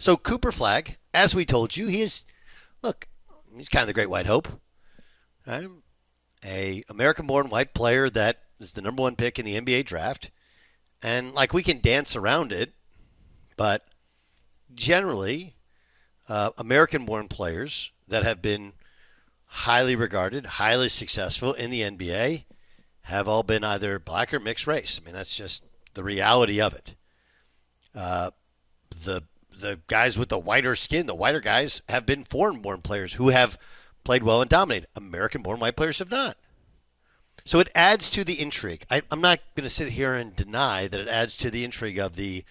So Cooper Flagg, as we told you, he's kind of the great white hope. Right? A American-born white player that is the number one pick in the NBA draft. And, we can dance around it, but generally, American-born players that have been highly regarded, highly successful in the NBA have all been either black or mixed race. I mean, that's just the reality of it. The guys with the whiter skin, the whiter guys, have been foreign-born players who have played well and dominated. American-born white players have not. So it adds to the intrigue. I'm not going to sit here and deny that it adds to the intrigue of I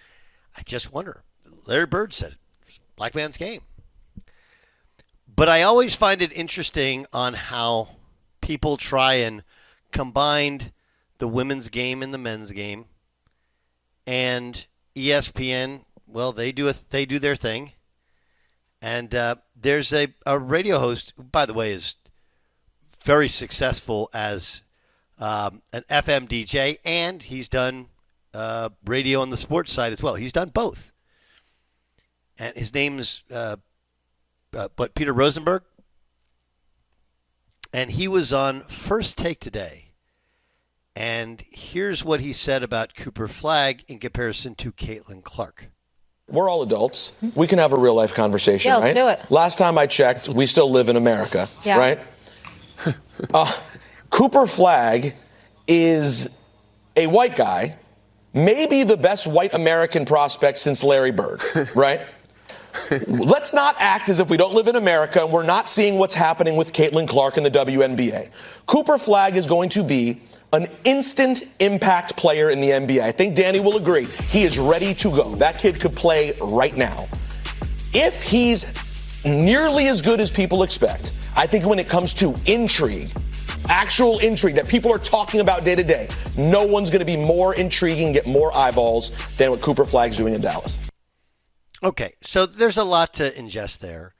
just wonder. Larry Bird said it. It's black man's game. But I always find it interesting on how people try and combine the women's game and the men's game. And ESPN, well, they do their thing. And there's a radio host who, by the way, is very successful as an FM DJ, and he's done radio on the sports side as well. He's done both. And his name's Peter Rosenberg. And he was on First Take today. And here's what he said about Cooper Flagg in comparison to Caitlin Clark. We're all adults. We can have a real-life conversation, yeah, right? Let's do it. Last time I checked, we still live in America, yeah. Right? Cooper Flagg is a white guy, maybe the best white American prospect since Larry Bird, right? Let's not act as if we don't live in America and we're not seeing what's happening with Caitlin Clark in the WNBA. Cooper Flagg is going to be an instant impact player in the NBA. I think Danny will agree. He is ready to go. That kid could play right now. If he's nearly as good as people expect, I think when it comes to intrigue, actual intrigue that people are talking about day to day, no one's going to be more intriguing, get more eyeballs than what Cooper Flagg's doing in Dallas. Okay, so there's a lot to ingest there.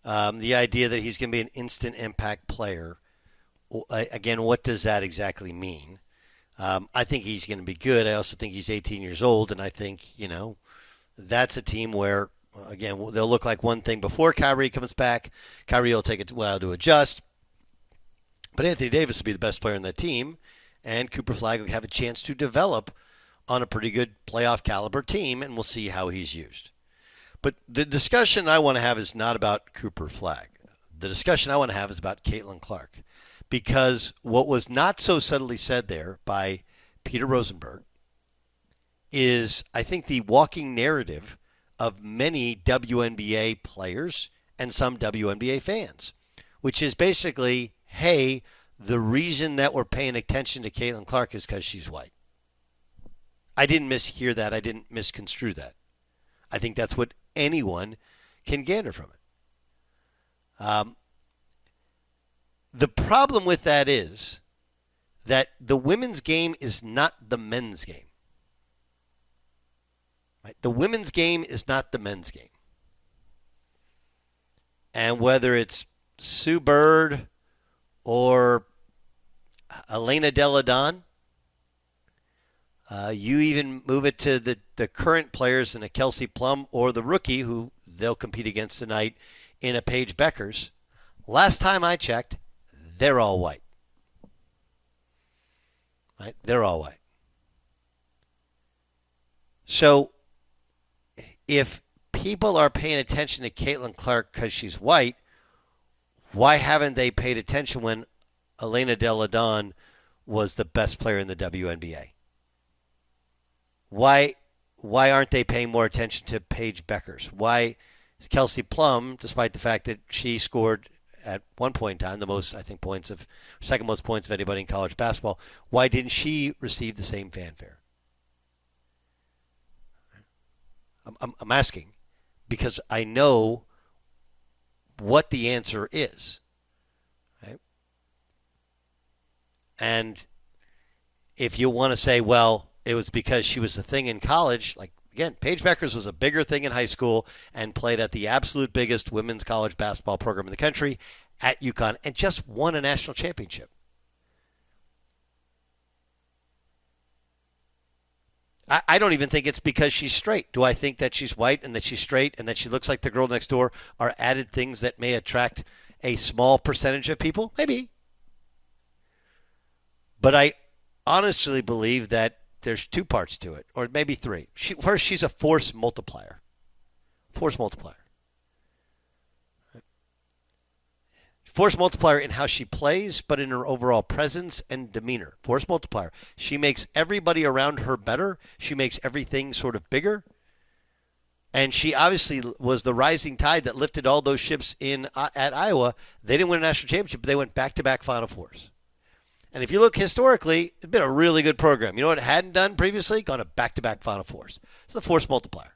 The idea that he's going to be an instant impact player. Again, what does that exactly mean? I think he's going to be good. I also think he's 18 years old, and I think, that's a team where, again, they'll look like one thing before Kyrie comes back. Kyrie will take a while to adjust. But Anthony Davis will be the best player on that team, and Cooper Flagg will have a chance to develop on a pretty good playoff caliber team, and we'll see how he's used. But the discussion I want to have is not about Cooper Flagg. The discussion I want to have is about Caitlin Clark. Because what was not so subtly said there by Peter Rosenberg is, I think, the walking narrative of many WNBA players and some WNBA fans, which is basically, hey, the reason that we're paying attention to Caitlin Clark is because she's white. I didn't mishear that. I didn't misconstrue that. I think that's what anyone can gander from it. The problem with that is that the women's game is not the men's game. Right? The women's game is not the men's game. And whether it's Sue Bird or Elena Delle Donne, you even move it to the current players in a Kelsey Plum or the rookie who they'll compete against tonight in a Paige Beckers. Last time I checked, they're all white. Right? They're all white. So if people are paying attention to Caitlin Clark because she's white, why haven't they paid attention when Elena Delle Donne was the best player in the WNBA? Why aren't they paying more attention to Paige Beckers? Why is Kelsey Plum, despite the fact that she scored at one point in time the most, I think, second most points of anybody in college basketball, why didn't she receive the same fanfare? I'm asking because I know what the answer is. Right? And if you want to say, well, it was because she was the thing in college, again, Paige Beckers was a bigger thing in high school and played at the absolute biggest women's college basketball program in the country at UConn and just won a national championship. I don't even think it's because she's straight. Do I think that she's white and that she's straight and that she looks like the girl next door are added things that may attract a small percentage of people? Maybe. But I honestly believe that there's two parts to it, or maybe three. First, she's a force multiplier. Force multiplier. Force multiplier in how she plays, but in her overall presence and demeanor. Force multiplier. She makes everybody around her better. She makes everything sort of bigger. And she obviously was the rising tide that lifted all those ships in at Iowa. They didn't win a national championship, but they went back-to-back Final Fours. And if you look historically, it's been a really good program. You know what it hadn't done previously? Gone to back-to-back Final Fours. It's the force multiplier.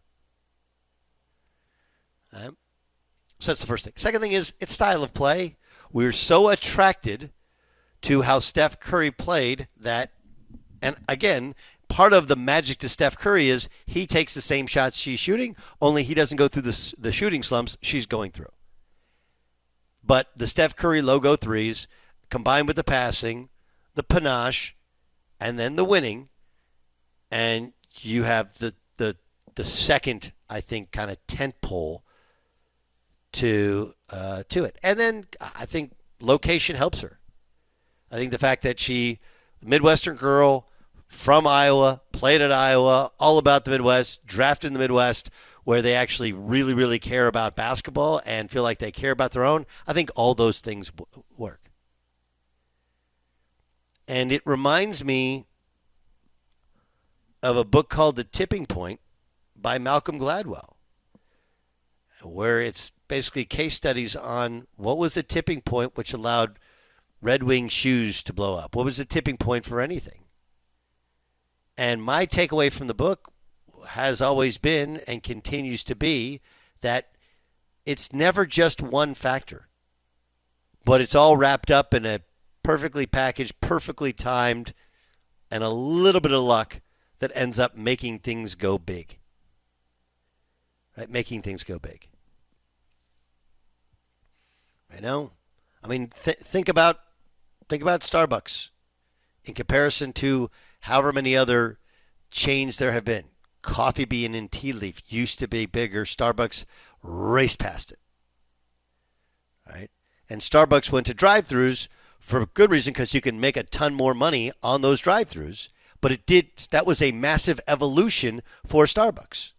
So that's the first thing. Second thing is its style of play. We're so attracted to how Steph Curry played that, and again, part of the magic to Steph Curry is he takes the same shots she's shooting, only he doesn't go through the shooting slumps she's going through. But the Steph Curry logo threes, combined with the passing, the panache, and then the winning, and you have the second, I think, kind of tent pole to it. And then I think location helps her. I think the fact that Midwestern girl from Iowa, played at Iowa, all about the Midwest, drafted in the Midwest, where they actually really, really care about basketball and feel like they care about their own. I think all those things work. And it reminds me of a book called The Tipping Point by Malcolm Gladwell, where it's basically case studies on what was the tipping point which allowed Red Wing shoes to blow up. What was the tipping point for anything? And my takeaway from the book has always been and continues to be that it's never just one factor, but it's all wrapped up in a perfectly packaged, perfectly timed, and a little bit of luck that ends up making things go big. Right? Making things go big. I know. I mean, think about Starbucks in comparison to however many other chains there have been. Coffee Bean and Tea Leaf used to be bigger. Starbucks raced past it. Right? And Starbucks went to drive-thrus for a good reason, because you can make a ton more money on those drive-thrus. But that was a massive evolution for Starbucks.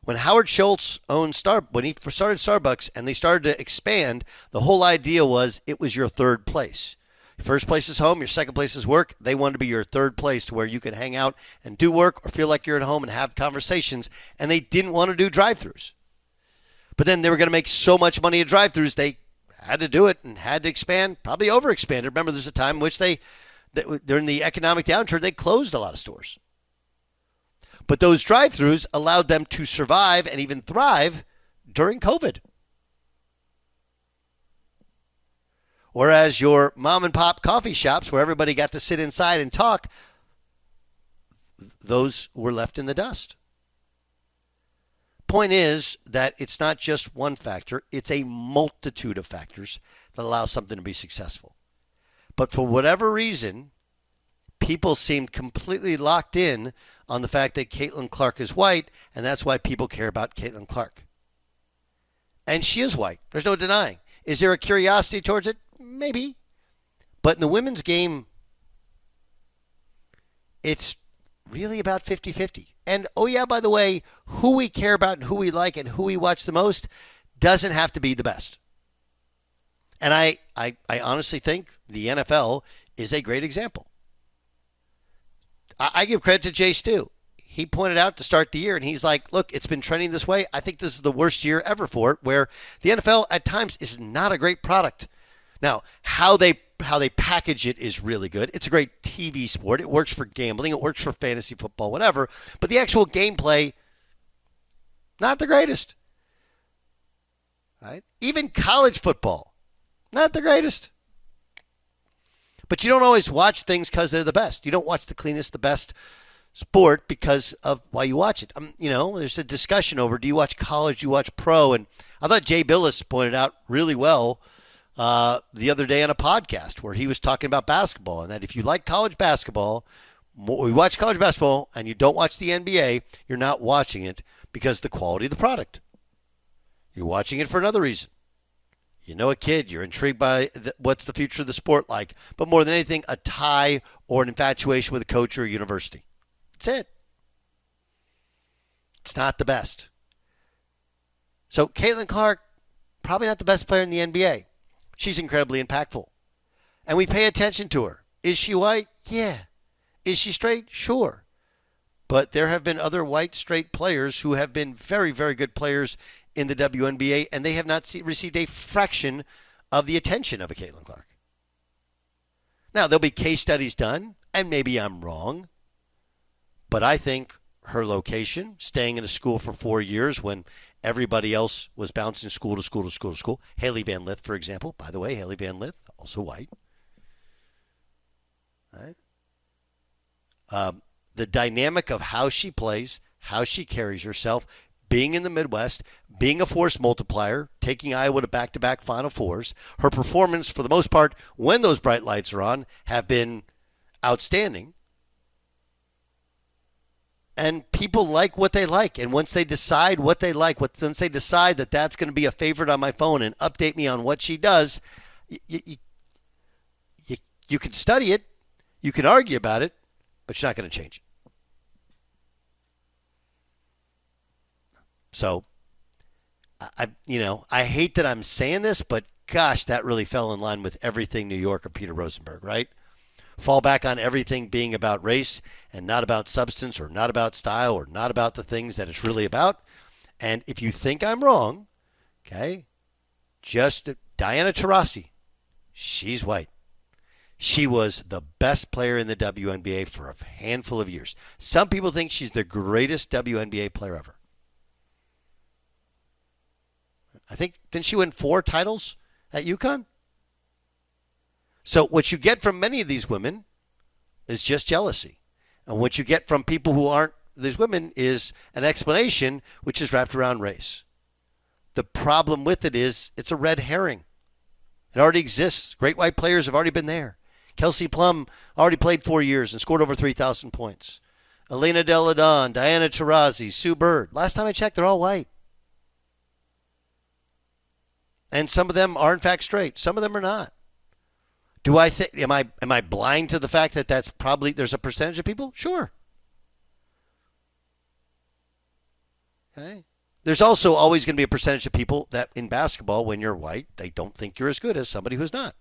When Howard Schultz when he started Starbucks and they started to expand, the whole idea was it was your third place. Your first place is home, your second place is work. They wanted to be your third place to where you could hang out and do work or feel like you're at home and have conversations, and they didn't want to do drive-thrus. But then they were going to make so much money at drive-thrus, they had to do it and had to expand, probably overexpanded. Remember, there's a time in which during the economic downturn, they closed a lot of stores. But those drive-thrus allowed them to survive and even thrive during COVID. Whereas your mom and pop coffee shops where everybody got to sit inside and talk, those were left in the dust. Point is that it's not just one factor, it's a multitude of factors that allow something to be successful. But for whatever reason, people seemed completely locked in on the fact that Caitlin Clark is white, and that's why people care about Caitlin Clark. And she is white. There's no denying. Is there a curiosity towards it? Maybe. But in the women's game, it's really about 50-50. And, oh yeah, by the way, who we care about and who we like and who we watch the most doesn't have to be the best. And I honestly think the NFL is a great example. I give credit to Jay Stu. He pointed out to start the year, and he's like, look, it's been trending this way. I think this is the worst year ever for it, where the NFL at times is not a great product. Now, how they package it is really good. It's a great TV sport. It works for gambling. It works for fantasy football, whatever. But the actual gameplay, not the greatest. Right? Even college football, not the greatest. But you don't always watch things because they're the best. You don't watch the cleanest, the best sport because of why you watch it. There's a discussion over, do you watch college, do you watch pro? And I thought Jay Billis pointed out really well the other day on a podcast where he was talking about basketball, and that if you like college basketball, You watch college basketball and you don't watch the NBA, you're not watching it because of the quality of the product. You're watching it for another reason. You know a kid, you're intrigued by what's the future of the sport like, but more than anything, a tie or an infatuation with a coach or a university. That's it. It's not the best. So Caitlin Clark, probably not the best player in the NBA. She's incredibly impactful. And we pay attention to her. Is she white? Yeah. Is she straight? Sure. But there have been other white straight players who have been very, very good players in the WNBA, and they have not received a fraction of the attention of a Caitlin Clark. Now, there'll be case studies done, and maybe I'm wrong, but I think her location, staying in a school for 4 years when everybody else was bouncing school to school to school to school. Haley Van Lith, for example. By the way, Haley Van Lith, also white. All right. The dynamic of how she plays, how she carries herself, being in the Midwest, being a force multiplier, taking Iowa to back-to-back Final Fours, her performance, for the most part, when those bright lights are on, have been outstanding. And people like what they like. And once they decide what they like, once they decide that that's going to be a favorite on my phone and update me on what she does, you can study it, you can argue about it, but you're not going to change it. So, I hate that I'm saying this, but gosh, that really fell in line with everything New York or Peter Rosenberg, right? Fall back on everything being about race and not about substance or not about style or not about the things that it's really about. And if you think I'm wrong, okay, just Diana Taurasi, she's white. She was the best player in the WNBA for a handful of years. Some people think she's the greatest WNBA player ever. I think, didn't she win 4 titles at UConn? So what you get from many of these women is just jealousy. And what you get from people who aren't these women is an explanation which is wrapped around race. The problem with it is it's a red herring. It already exists. Great white players have already been there. Kelsey Plum already played 4 years and scored over 3,000 points. Elena Delle Donne, Diana Taurasi, Sue Bird. Last time I checked, they're all white. And some of them are, in fact, straight. Some of them are not. Do I think, am I blind to the fact that that's probably, there's a percentage of people? Sure. Okay. There's also always going to be a percentage of people that in basketball, when you're white, they don't think you're as good as somebody who's not.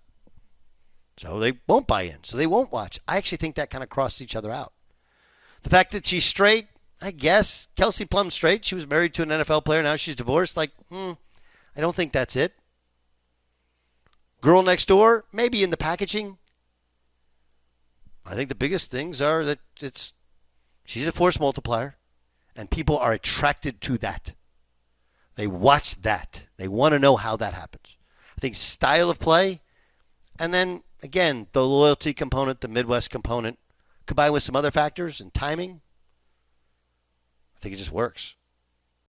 So they won't buy in. So they won't watch. I actually think that kind of crosses each other out. The fact that she's straight, I guess. Kelsey Plum's straight. She was married to an NFL player. Now she's divorced. I don't think that's it. Girl next door, maybe in the packaging. I think the biggest things are that she's a force multiplier, and people are attracted to that. They watch that. They want to know how that happens. I think style of play, and then, again, the loyalty component, the Midwest component, combined with some other factors and timing, I think it just works.